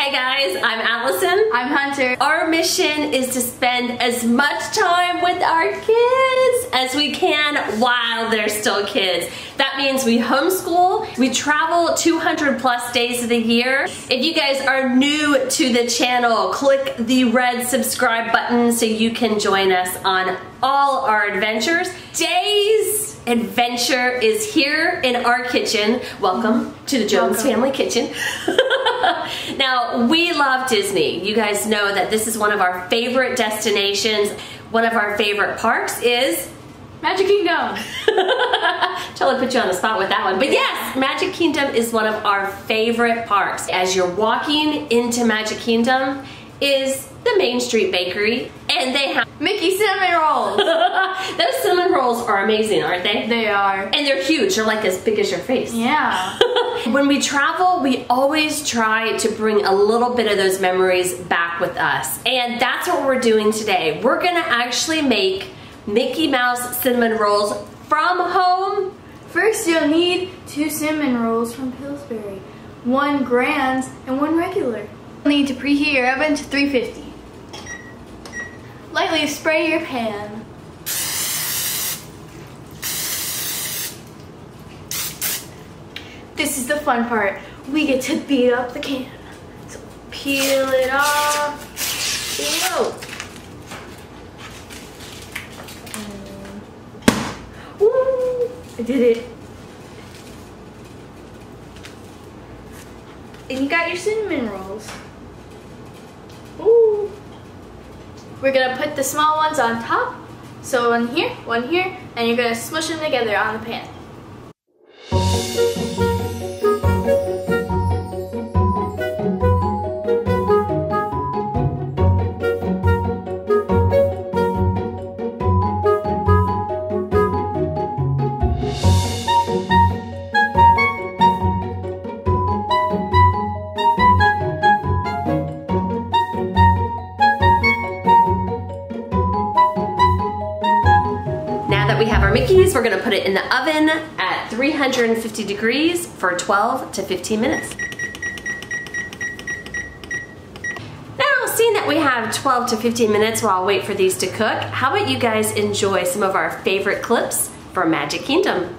Hey guys, I'm Allison. I'm Hunter. Our mission is to spend as much time with our kids as we can while they're still kids. That means we homeschool, we travel 200 plus days of the year. If you guys are new to the channel, click the red subscribe button so you can join us on all our adventures. Today's adventure is here in our kitchen. Welcome to the Jones Family Kitchen. Now, we love Disney. You guys know that this is one of our favorite destinations. One of our favorite parks is Magic Kingdom. Totally put you on the spot with that one. But yes, Magic Kingdom is one of our favorite parks. As you're walking into Magic Kingdom is the Main Street Bakery, and they have Mickey cinnamon rolls. Those cinnamon rolls are amazing, aren't they? They are. And they're huge. They're like as big as your face. Yeah. When we travel, we always try to bring a little bit of those memories back with us. And that's what we're doing today. We're gonna actually make Mickey Mouse cinnamon rolls from home. First, you'll need 2 cinnamon rolls from Pillsbury, 1 Grand's and 1 regular. You'll need to preheat your oven to 350. Lightly spray your pan. This is the fun part. We get to beat up the can. So peel it off. Whoa. Woo! I did it. And you got your cinnamon rolls. Ooh. We're gonna put the small ones on top. So one here, and you're gonna smush them together on the pan. We have our Mickeys. We're gonna put it in the oven at 350 degrees for 12 to 15 minutes. Now, seeing that we have 12 to 15 minutes while I wait for these to cook, how about you guys enjoy some of our favorite clips from Magic Kingdom?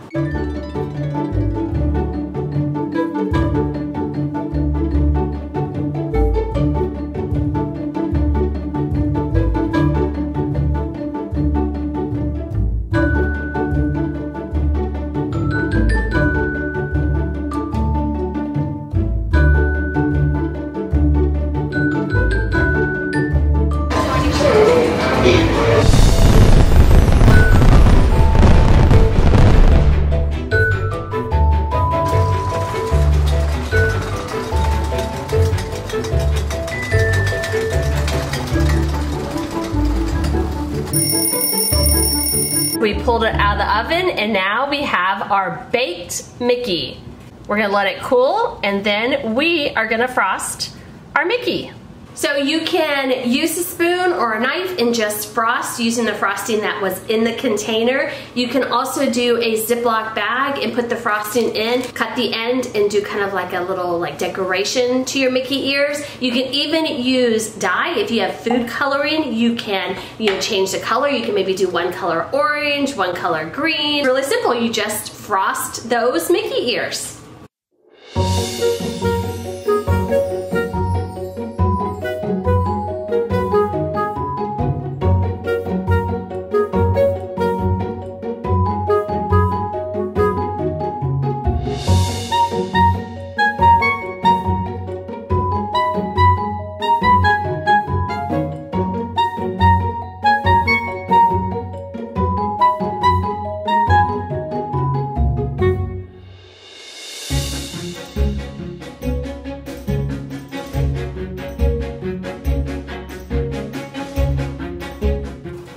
We pulled it out of the oven and now we have our baked Mickey. We're gonna let it cool and then we are gonna frost our Mickey. So you can use a spoon or a knife and just frost using the frosting that was in the container. You can also do a Ziploc bag and put the frosting in, cut the end and do kind of like a little like decoration to your Mickey ears. You can even use dye. If you have food coloring, you can change the color. You can maybe do one color orange, one color green. Really simple, you just frost those Mickey ears.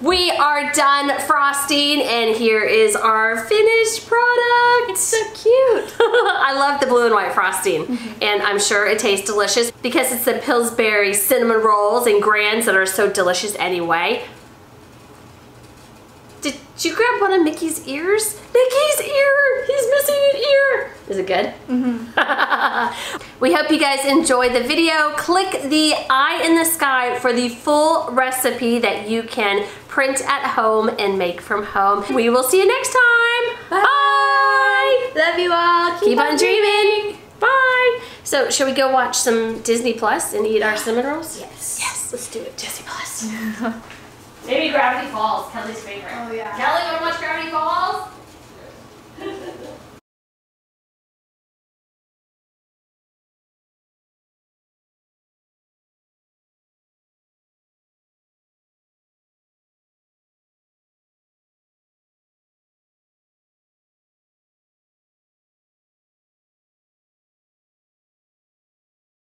We are done frosting and here is our finished product. It's so cute. I love the blue and white frosting and I'm sure it tastes delicious because it's the Pillsbury cinnamon rolls and Grands that are so delicious anyway. Did you grab one of Mickey's ears? Mickey's ear! He's missing an ear! Is it good? Mm-hmm. We hope you guys enjoyed the video. Click the eye in the sky for the full recipe that you can print at home and make from home. We will see you next time. Bye! Bye. Love you all. Keep on dreaming. Bye! So, should we go watch some Disney Plus and eat our cinnamon rolls? Yes. Yes, let's do it. Disney Plus. Maybe Gravity Falls, Kelly's favorite. Oh, yeah. Kelly, wanna watch Gravity Falls?